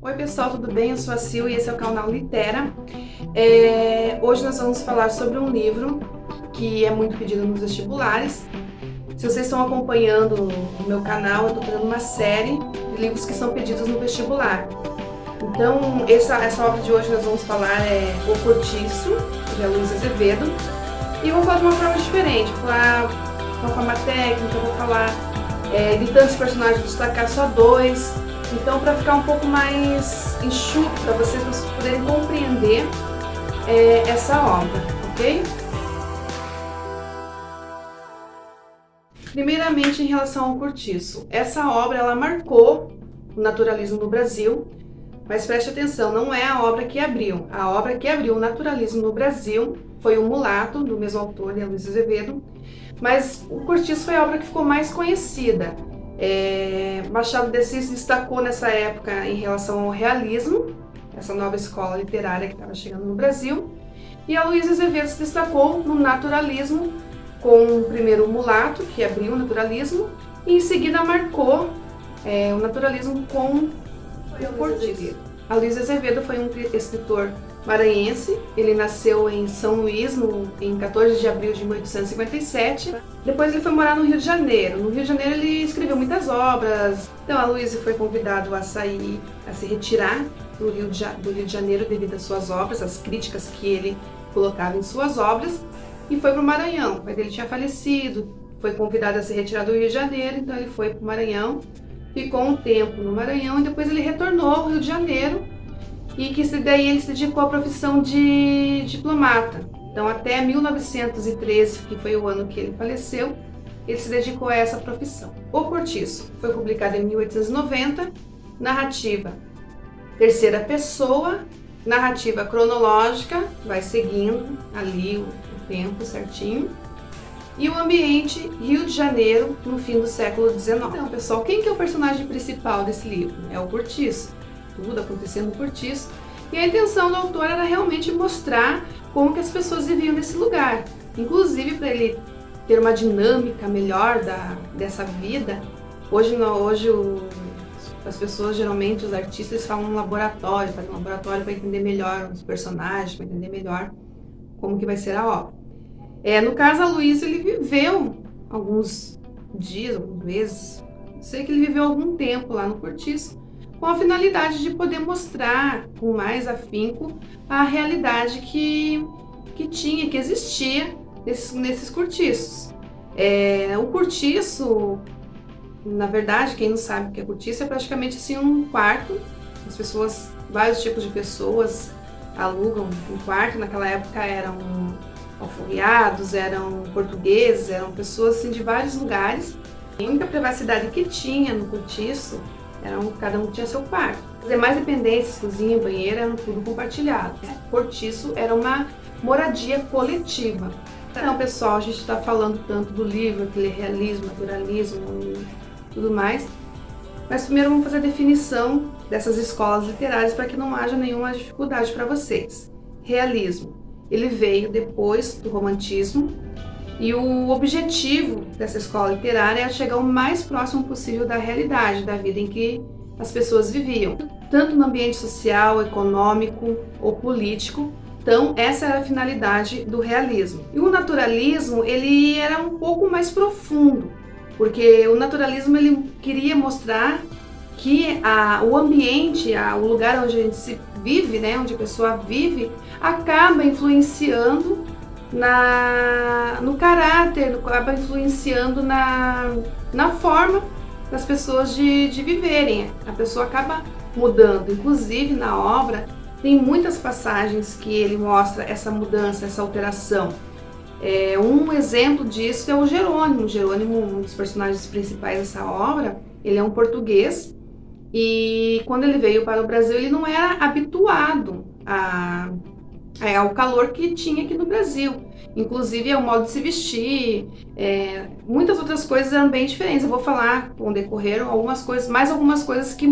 Oi pessoal, tudo bem? Eu sou a Sil e esse é o canal Litera. Hoje nós vamos falar sobre um livro que é muito pedido nos vestibulares. Se vocês estão acompanhando o meu canal, eu estou fazendo uma série de livros que são pedidos no vestibular. Então, essa obra de hoje nós vamos falar é O Cortiço, de Luiz Azevedo. E eu vou falar de uma forma diferente, vou falar de uma forma técnica, vou falar de tantos personagens, destacar só dois. Então, para ficar um pouco mais enxuto, para vocês poderem compreender essa obra, ok? Primeiramente, em relação ao Cortiço. Essa obra, ela marcou o naturalismo no Brasil, mas preste atenção, não é a obra que abriu. A obra que abriu o naturalismo no Brasil foi O Mulato, do mesmo autor, Luiz Azevedo, mas o Cortiço foi a obra que ficou mais conhecida. Machado de Assis destacou nessa época em relação ao realismo, essa nova escola literária que estava chegando no Brasil, e a Luiz Azevedo se destacou no naturalismo, com primeiro o Mulato, que abriu o naturalismo, e em seguida marcou o naturalismo com o Cortiço. A Luiz Azevedo foi um escritor maranhense, ele nasceu em São Luís em 14 de abril de 1857. Depois ele foi morar no Rio de Janeiro. No Rio de Janeiro ele escreveu muitas obras. Então a Luiz foi convidado a sair, a se retirar do Rio de Janeiro devido às suas obras, às críticas que ele colocava em suas obras, e foi para o Maranhão. O pai dele tinha falecido, foi convidado a se retirar do Rio de Janeiro, então ele foi para o Maranhão, ficou um tempo no Maranhão e depois ele retornou ao Rio de Janeiro, e que daí ele se dedicou à profissão de diplomata. Então até 1913, que foi o ano que ele faleceu, ele se dedicou a essa profissão. O Cortiço foi publicado em 1890, narrativa terceira pessoa, narrativa cronológica, vai seguindo ali o tempo certinho, e o ambiente Rio de Janeiro no fim do século XIX. Então pessoal, quem que é o personagem principal desse livro? É o Cortiço. Tudo acontecendo no Cortiço, e a intenção do autor era realmente mostrar como que as pessoas viviam nesse lugar, inclusive para ele ter uma dinâmica melhor dessa vida. Hoje as pessoas, geralmente os artistas, falam um laboratório, fazem um laboratório para entender melhor os personagens, para entender melhor como que vai ser a obra. No caso, a Luiz, ele viveu alguns dias, alguns meses, sei que ele viveu algum tempo lá no Cortiço, com a finalidade de poder mostrar com mais afinco a realidade que existia nesses cortiços. O cortiço, na verdade, quem não sabe o que é cortiço, é praticamente assim um quarto. As pessoas, vários tipos de pessoas alugam um quarto. Naquela época eram alforriados, eram portugueses, eram pessoas assim, de vários lugares. A única privacidade que tinha no cortiço, cada um tinha seu quarto. As demais dependências, cozinha, banheiro, eram tudo compartilhado. O Cortiço era uma moradia coletiva. Então, pessoal, a gente está falando tanto do livro, aquele realismo, naturalismo e tudo mais, mas primeiro vamos fazer a definição dessas escolas literárias para que não haja nenhuma dificuldade para vocês. Realismo, ele veio depois do romantismo, e o objetivo dessa escola literária é chegar o mais próximo possível da realidade, da vida em que as pessoas viviam, tanto no ambiente social, econômico ou político. Então, essa era a finalidade do realismo. E o naturalismo, ele era um pouco mais profundo, porque o naturalismo ele queria mostrar que o ambiente, o lugar onde a gente se vive, né, onde a pessoa vive, acaba influenciando no caráter, acaba influenciando na forma das pessoas de viverem. A pessoa acaba mudando. Inclusive, na obra, tem muitas passagens que ele mostra essa mudança, essa alteração. Um exemplo disso é o Jerônimo. Jerônimo, um dos personagens principais dessa obra, ele é um português, e quando ele veio para o Brasil, ele não era habituado ao calor que tinha aqui no Brasil. Inclusive, o modo de se vestir, muitas outras coisas eram bem diferentes. Eu vou falar com o decorrer algumas coisas que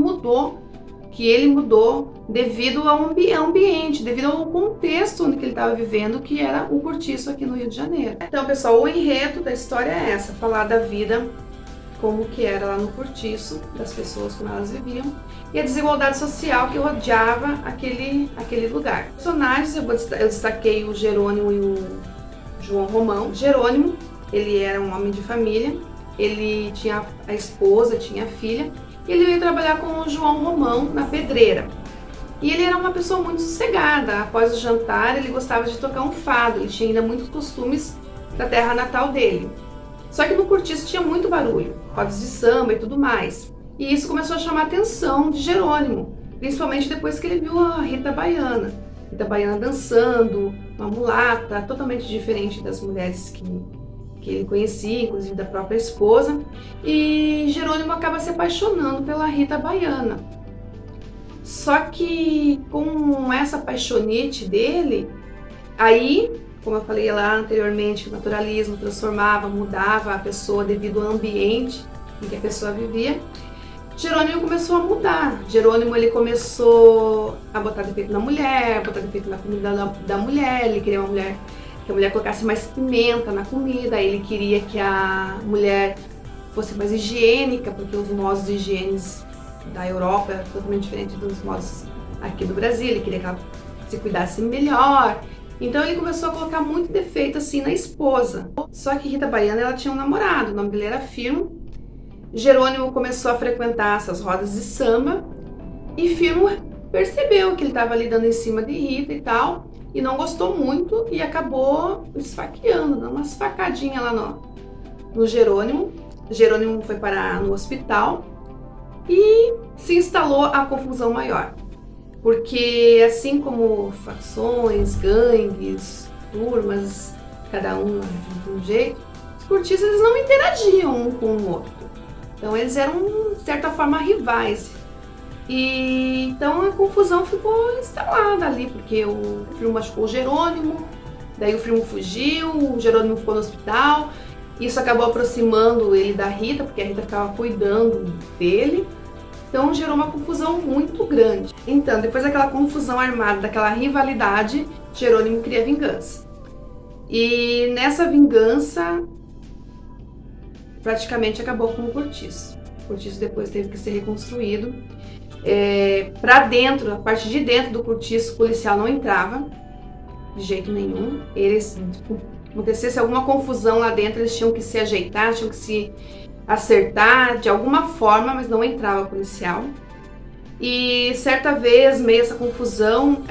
ele mudou devido ao ambiente, devido ao contexto onde ele estava vivendo, que era o Cortiço aqui no Rio de Janeiro. Então, pessoal, o enredo da história é essa, falar da vida como que era lá no cortiço, das pessoas como elas viviam, e a desigualdade social que rodeava aquele lugar. Personagens, eu destaquei o Jerônimo e o João Romão. Jerônimo, ele era um homem de família, ele tinha a esposa, tinha a filha, e ele veio trabalhar com o João Romão na pedreira. E ele era uma pessoa muito sossegada. Após o jantar, ele gostava de tocar um fado, ele tinha ainda muitos costumes da terra natal dele. Só que no cortiço tinha muito barulho, rodas de samba e tudo mais. E isso começou a chamar a atenção de Jerônimo, principalmente depois que ele viu a Rita Baiana. Rita Baiana dançando, uma mulata, totalmente diferente das mulheres que ele conhecia, inclusive da própria esposa. E Jerônimo acaba se apaixonando pela Rita Baiana. Só que com essa paixonite dele, aí, como eu falei lá anteriormente, o naturalismo transformava, mudava a pessoa devido ao ambiente em que a pessoa vivia, Jerônimo começou a mudar. Jerônimo ele começou a botar defeito na mulher, botar defeito na comida da mulher, ele queria que a mulher colocasse mais pimenta na comida, ele queria que a mulher fosse mais higiênica, porque os modos de higiene da Europa era totalmente diferente dos modos aqui do Brasil, ele queria que ela se cuidasse melhor. Então ele começou a colocar muito defeito assim na esposa. Só que Rita Baiana, ela tinha um namorado, o nome dele era Firmo. Jerônimo começou a frequentar essas rodas de samba e Firmo percebeu que ele estava ali dando em cima de Rita e tal, e não gostou muito e acabou esfaqueando, dando umas facadinhas lá no Jerônimo. Jerônimo foi parar no hospital e se instalou a confusão maior. Porque assim como facções, gangues, turmas, cada um de um jeito, os cortiços eles não interagiam um com o outro. Então eles eram, de certa forma, rivais. E então a confusão ficou instalada ali, porque o Firmo machucou o Jerônimo, daí o Firmo fugiu, o Jerônimo ficou no hospital. Isso acabou aproximando ele da Rita, porque a Rita ficava cuidando dele. Então gerou uma confusão muito grande. Então, depois daquela confusão armada, daquela rivalidade, Jerônimo cria vingança. E nessa vingança, praticamente acabou com o cortiço. O cortiço depois teve que ser reconstruído. Para dentro, a parte de dentro do cortiço, o policial não entrava, de jeito nenhum. Eles, acontecesse alguma confusão lá dentro, eles tinham que se ajeitar, tinham que se acertar de alguma forma, mas não entrava policial. E certa vez, meio essa confusão,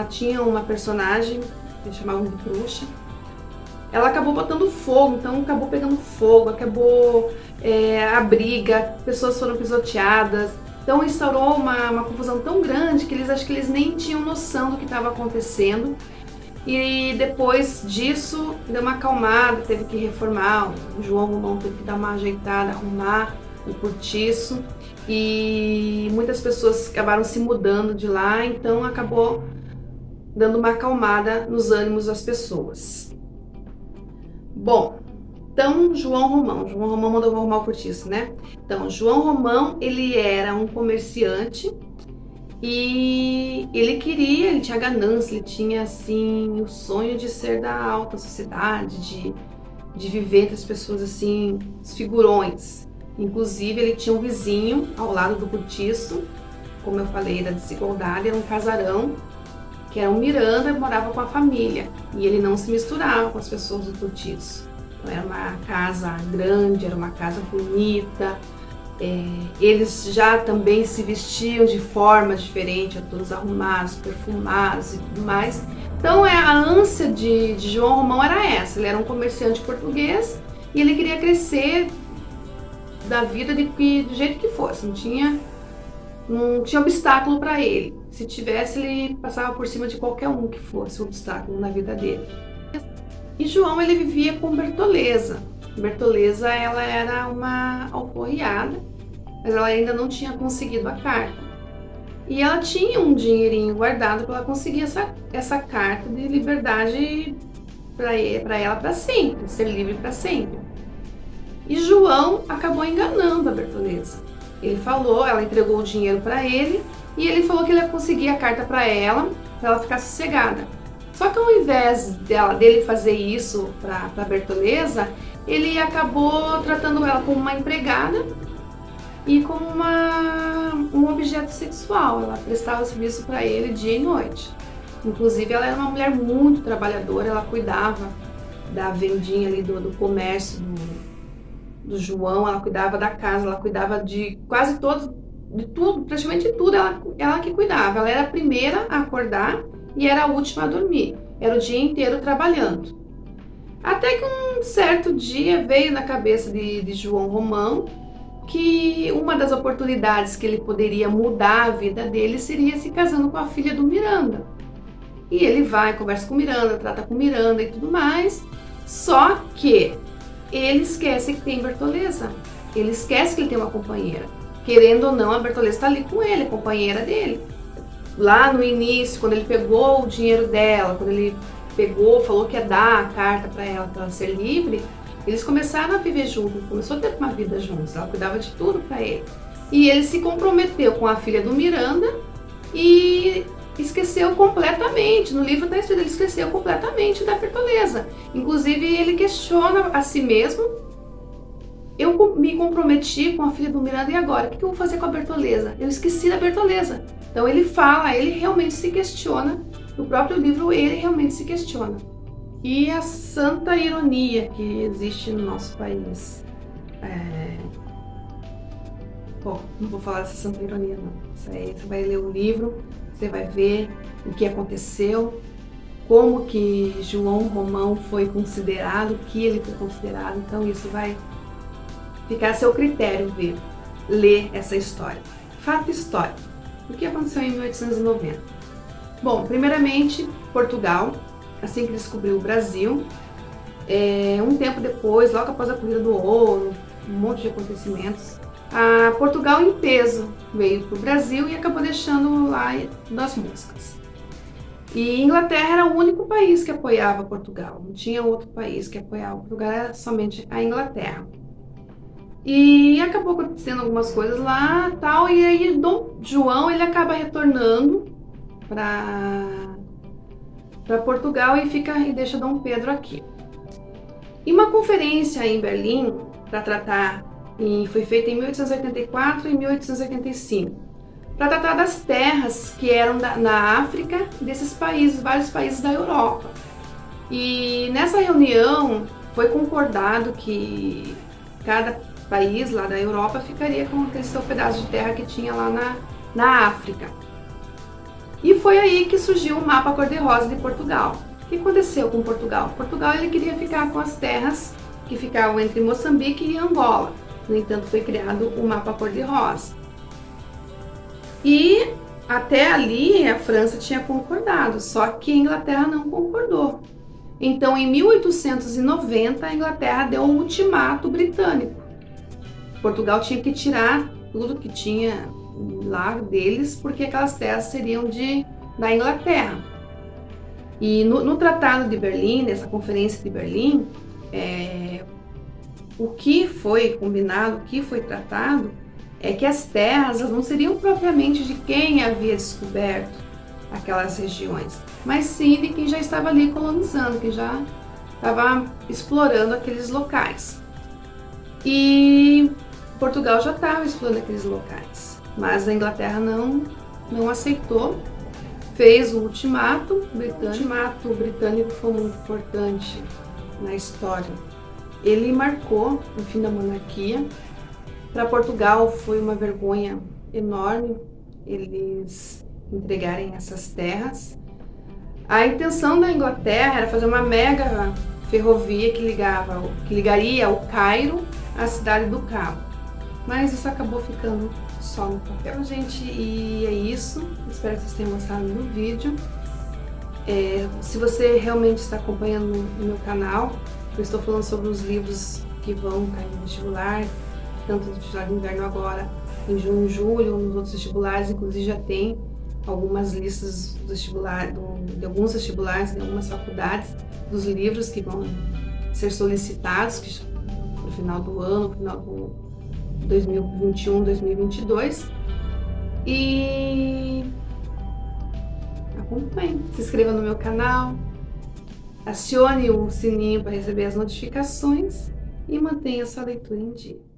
tinha uma personagem, que eles chamavam de bruxa. Ela acabou botando fogo, então acabou pegando fogo, acabou a briga, pessoas foram pisoteadas. Então instaurou uma confusão tão grande que acho que eles nem tinham noção do que estava acontecendo. E depois disso, deu uma acalmada, teve que reformar, o João Romão teve que dar uma ajeitada, arrumar o cortiço. E muitas pessoas acabaram se mudando de lá, então acabou dando uma acalmada nos ânimos das pessoas. Bom, então João Romão mandou arrumar o cortiço, né? Então, João Romão, ele era um comerciante e ele tinha ganância, ele tinha assim o sonho de ser da alta sociedade, de viver entre as pessoas assim, os figurões. Inclusive ele tinha um vizinho ao lado do cortiço, como eu falei da desigualdade, era um casarão, que era um Miranda, morava com a família e ele não se misturava com as pessoas do cortiço. Então, era uma casa grande, era uma casa bonita. Eles já também se vestiam de forma diferente, todos arrumados, perfumados e tudo mais. Então a ânsia de João Romão era essa, ele era um comerciante português e ele queria crescer da vida do jeito que fosse, não tinha obstáculo para ele. Se tivesse, ele passava por cima de qualquer um que fosse um obstáculo na vida dele. E João, ele vivia com Bertoleza. Bertoleza, ela era uma alforriada, mas ela ainda não tinha conseguido a carta. E ela tinha um dinheirinho guardado para ela conseguir essa carta de liberdade para ela para sempre, ser livre para sempre. E João acabou enganando a Bertoleza. Ela entregou o dinheiro para ele e ele falou que ele ia conseguir a carta para ela ficar sossegada. Só que ao invés dele fazer isso para Bertoleza, ele acabou tratando ela como uma empregada e como um objeto sexual. Ela prestava serviço para ele dia e noite. Inclusive, ela era uma mulher muito trabalhadora, ela cuidava da vendinha ali do comércio do João, ela cuidava da casa, ela cuidava de quase todo, de tudo, praticamente de tudo, ela que cuidava. Ela era a primeira a acordar e era a última a dormir. Era o dia inteiro trabalhando. Até que um certo dia veio na cabeça de João Romão que uma das oportunidades que ele poderia mudar a vida dele seria se casando com a filha do Miranda. E ele vai, conversa com Miranda, trata com Miranda e tudo mais. Só que ele esquece que tem Bertoleza. Ele esquece que ele tem uma companheira. Querendo ou não, a Bertoleza está ali com ele, a companheira dele. Lá no início, quando ele pegou o dinheiro dela, quando ele pegou, falou que ia dar a carta para ela ser livre, eles começaram a viver juntos, começou a ter uma vida juntos, ela cuidava de tudo para ele. E ele se comprometeu com a filha do Miranda e esqueceu completamente, no livro está escrito, ele esqueceu completamente da Bertoleza. Inclusive ele questiona a si mesmo: eu me comprometi com a filha do Miranda e agora? O que eu vou fazer com a Bertoleza? Eu esqueci da Bertoleza. Então ele fala, ele realmente se questiona, no próprio livro ele realmente se questiona. E a santa ironia que existe no nosso país. Bom, não vou falar dessa santa ironia não. Isso aí, você vai ler o livro, você vai ver o que aconteceu, como que João Romão foi considerado, o que ele foi considerado. Então isso vai ficar a seu critério ler essa história. Fato histórico. O que aconteceu em 1890? Bom, primeiramente, Portugal, assim que descobriu o Brasil, um tempo depois, logo após a corrida do ouro, um monte de acontecimentos, Portugal em peso veio para o Brasil e acabou deixando lá das moscas. E Inglaterra era o único país que apoiava Portugal, não tinha outro país que apoiava Portugal, era somente a Inglaterra. E acabou acontecendo algumas coisas lá, tal, e aí Dom João ele acaba retornando para Portugal e deixa Dom Pedro aqui. E uma conferência em Berlim para tratar, foi feita em 1884 e 1885, para tratar das terras que eram na África, desses países, vários países da Europa. E nessa reunião foi concordado que cada país lá da Europa ficaria com aquele seu pedaço de terra que tinha lá na África. E foi aí que surgiu o mapa cor-de-rosa de Portugal. O que aconteceu com Portugal? Portugal ele queria ficar com as terras que ficavam entre Moçambique e Angola. No entanto, foi criado o mapa cor-de-rosa. E até ali a França tinha concordado, só que a Inglaterra não concordou. Então, em 1890, a Inglaterra deu um ultimato britânico. Portugal tinha que tirar tudo que tinha lá deles, porque aquelas terras seriam da Inglaterra. E no Tratado de Berlim, nessa conferência de Berlim, o que foi combinado, o que foi tratado, é que as terras não seriam propriamente de quem havia descoberto aquelas regiões, mas sim de quem já estava ali colonizando, que já estava explorando aqueles locais. E Portugal já estava explorando aqueles locais, mas a Inglaterra não aceitou, fez o ultimato britânico. O ultimato britânico foi muito importante na história. Ele marcou o fim da monarquia. Para Portugal foi uma vergonha enorme eles entregarem essas terras. A intenção da Inglaterra era fazer uma mega ferrovia que ligaria o Cairo à cidade do Cabo. Mas isso acabou ficando só no papel, gente, e é isso. Espero que vocês tenham gostado do vídeo. Se você realmente está acompanhando o meu canal, eu estou falando sobre os livros que vão cair no vestibular, tanto no vestibular de inverno agora, em junho e julho, nos outros vestibulares, inclusive já tem algumas listas de alguns vestibulares, de algumas faculdades, dos livros que vão ser solicitados no final do ano, no final do 2021, 2022. E acompanhe, se inscreva no meu canal, acione o sininho para receber as notificações e mantenha sua leitura em dia.